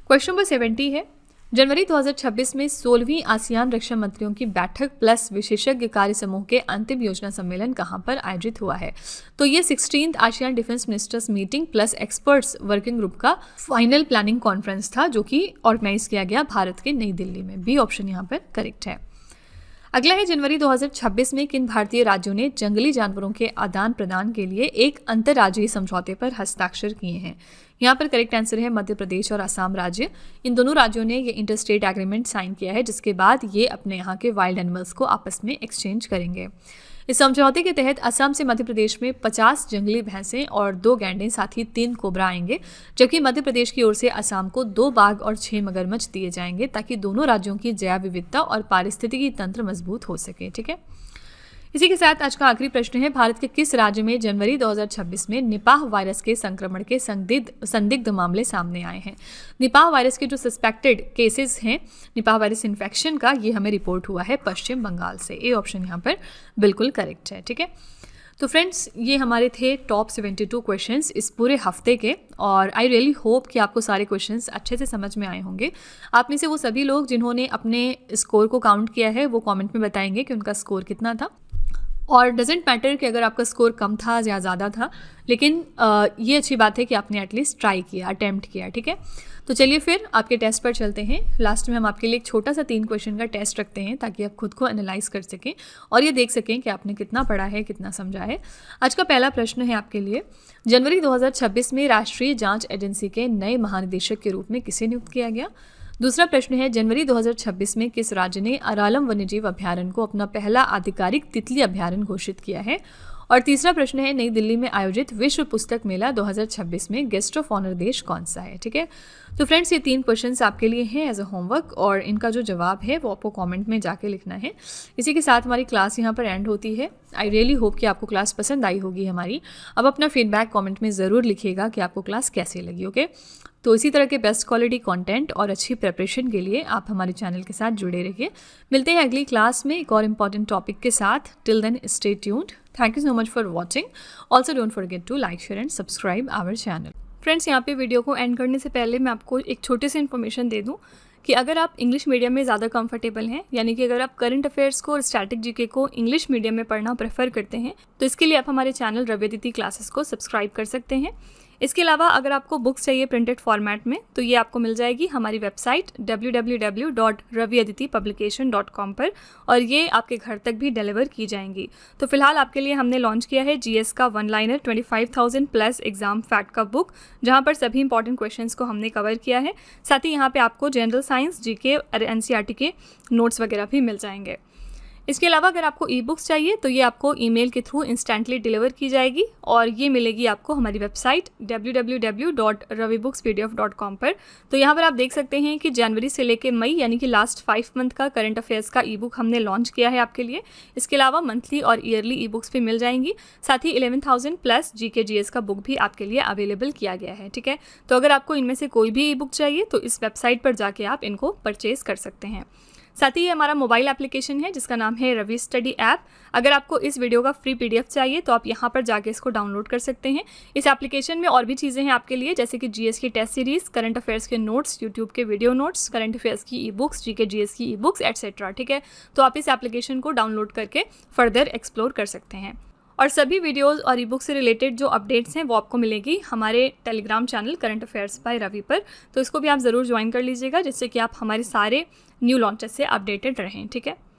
क्वेश्चन नंबर 70 है, जनवरी 2026 में 16वीं आसियान रक्षा मंत्रियों की बैठक प्लस विशेषज्ञ कार्य समूह के अंतिम योजना सम्मेलन कहां पर आयोजित हुआ है? तो ये 16th ASEAN defence ministers meeting plus experts working group का फाइनल प्लानिंग कॉन्फ्रेंस था, जो कि ऑर्गेनाइज किया गया भारत के नई दिल्ली में। बी ऑप्शन यहाँ पर करेक्ट है। अगला है, जनवरी 2026 में किन भारतीय राज्यों ने जंगली जानवरों के आदान प्रदान के लिए एक अंतर्राज्यीय समझौते पर हस्ताक्षर किए हैं? यहाँ पर करेक्ट आंसर है मध्य प्रदेश और असम राज्य। इन दोनों राज्यों ने ये इंटरस्टेट एग्रीमेंट साइन किया है, जिसके बाद ये अपने यहाँ के वाइल्ड एनिमल्स को आपस में एक्सचेंज करेंगे। इस समझौते के तहत असम से मध्य प्रदेश में 50 जंगली भैंसें और 2 गैंडे साथ ही 3 कोबरा आएंगे, जबकि मध्य प्रदेश की ओर से असम को 2 बाघ और 6 मगरमच्छ दिए जाएंगे ताकि दोनों राज्यों की जैव विविधता और पारिस्थितिकी तंत्र मजबूत हो सके। ठीक है, इसी के साथ आज का आखिरी प्रश्न है, भारत के किस राज्य में जनवरी 2026 में निपाह वायरस के संक्रमण के संदिग्ध मामले सामने आए हैं? निपाह वायरस के जो सस्पेक्टेड केसेस हैं निपाह वायरस इन्फेक्शन का, ये हमें रिपोर्ट हुआ है पश्चिम बंगाल से। ए ऑप्शन यहाँ पर बिल्कुल करेक्ट है। ठीक है, तो फ्रेंड्स ये हमारे थे टॉप 72 क्वेश्चंस इस पूरे हफ्ते के, और आई रियली होप कि आपको सारे क्वेश्चंस अच्छे से समझ में आए होंगे। आप में से वो सभी लोग जिन्होंने अपने स्कोर को काउंट किया है वो कमेंट में बताएंगे कि उनका स्कोर कितना था, और डजेंट मैटर कि अगर आपका स्कोर कम था या ज़्यादा था, लेकिन ये अच्छी बात है कि आपने एटलीस्ट ट्राई किया, अटेम्प्ट किया। ठीक है, तो चलिए फिर आपके टेस्ट पर चलते हैं। लास्ट में हम आपके लिए एक छोटा सा 3 क्वेश्चन का टेस्ट रखते हैं ताकि आप खुद को एनालाइज कर सकें और ये देख सकें कि आपने कितना पढ़ा है, कितना समझा है। आज का पहला प्रश्न है आपके लिए, जनवरी 2026 में राष्ट्रीय जाँच एजेंसी के नए महानिदेशक के रूप में किसे नियुक्त किया गया? दूसरा प्रश्न है, जनवरी 2026 में किस राज्य ने अरालम वन्यजीव अभ्यारण्य को अपना पहला आधिकारिक तितली अभ्यारण्य घोषित किया है? और तीसरा प्रश्न है, नई दिल्ली में आयोजित विश्व पुस्तक मेला 2026 में गेस्ट ऑफ ऑनर देश कौन सा है? ठीक है, तो फ्रेंड्स ये 3 क्वेश्चंस आपके लिए हैं एज अ होमवर्क, और इनका जो जवाब है वो आपको कमेंट में जाके लिखना है। इसी के साथ हमारी क्लास यहाँ पर एंड होती है। आई रियली होप कि आपको क्लास पसंद आई होगी हमारी। अब अपना फीडबैक कमेंट में ज़रूर लिखिएगा कि आपको क्लास कैसी लगी। ओके, तो इसी तरह के बेस्ट क्वालिटी कंटेंट और अच्छी प्रिपरेशन के लिए आप हमारे चैनल के साथ जुड़े रहिए। मिलते हैं अगली क्लास में एक और इम्पॉर्टेंट टॉपिक के साथ। Till then stay tuned. Thank you so much for watching. Also don't forget to like, share and subscribe our channel. Friends, यहाँ पे वीडियो को एंड करने से पहले मैं आपको एक छोटी सी इन्फॉर्मेशन दे दूँ कि अगर आप इंग्लिश मीडियम में ज़्यादा कंफर्टेबल हैं, यानी कि अगर आप करंट अफेयर्स को और स्टैटिक जीके को इंग्लिश मीडियम में पढ़ना प्रेफर करते हैं, तो इसके लिए आप हमारे चैनल रवि अदिति क्लासेस को सब्सक्राइब कर सकते हैं। इसके अलावा अगर आपको बुक्स चाहिए प्रिंटेड फॉर्मेट में, तो ये आपको मिल जाएगी हमारी वेबसाइट www.raviaditipublication.com पर, और ये आपके घर तक भी डिलीवर की जाएंगी। तो फिलहाल आपके लिए हमने लॉन्च किया है जीएस का 1 लाइनर 25,000 प्लस एग्जाम फैक्ट का बुक, जहाँ पर सभी इंपॉर्टेंट क्वेश्चंस को हमने कवर किया है। साथ ही यहाँ पे आपको जनरल साइंस, जीके और एनसीईआरटी के नोट्स वगैरह भी मिल जाएंगे। इसके अलावा अगर आपको ई बुक्स चाहिए तो ये आपको ईमेल के थ्रू इंस्टेंटली डिलीवर की जाएगी, और ये मिलेगी आपको हमारी वेबसाइट www.ravibooks.pdf.com पर। तो यहाँ पर आप देख सकते हैं कि जनवरी से लेकर मई यानी कि लास्ट 5 मंथ का करंट अफेयर्स का ई बुक हमने लॉन्च किया है आपके लिए। इसके अलावा मंथली और ईयरली ई बुक्स भी मिल जाएंगी। साथ ही 11,000 प्लस जीके जीएस का बुक भी आपके लिए अवेलेबल किया गया है। ठीक है, तो अगर आपको इनमें से कोई भी ई बुक चाहिए तो इस वेबसाइट पर जाके आप इनको परचेज कर सकते हैं। साथ ही ये हमारा मोबाइल एप्लीकेशन है जिसका नाम है रवि स्टडी ऐप। अगर आपको इस वीडियो का फ्री पीडीएफ चाहिए तो आप यहाँ पर जाके इसको डाउनलोड कर सकते हैं। इस एप्लीकेशन में और भी चीज़ें हैं आपके लिए, जैसे कि जीएस की टेस्ट सीरीज, करंट अफेयर्स के नोट्स, यूट्यूब के वीडियो नोट्स, करंट अफेयर्स की ई बुक्स, जीके जीएस की ई बुक्स एटसेट्रा। ठीक है, तो आप इस एप्लीकेशन को डाउनलोड करके फर्दर एक्सप्लोर कर सकते हैं। और सभी वीडियोस और ई बुक से रिलेटेड जो अपडेट्स हैं वो आपको मिलेगी हमारे Telegram channel current affairs by Ravi पर। तो इसको भी आप ज़रूर ज्वाइन कर लीजिएगा, जिससे कि आप हमारे सारे न्यू लॉन्चेस से अपडेटेड रहें। ठीक है।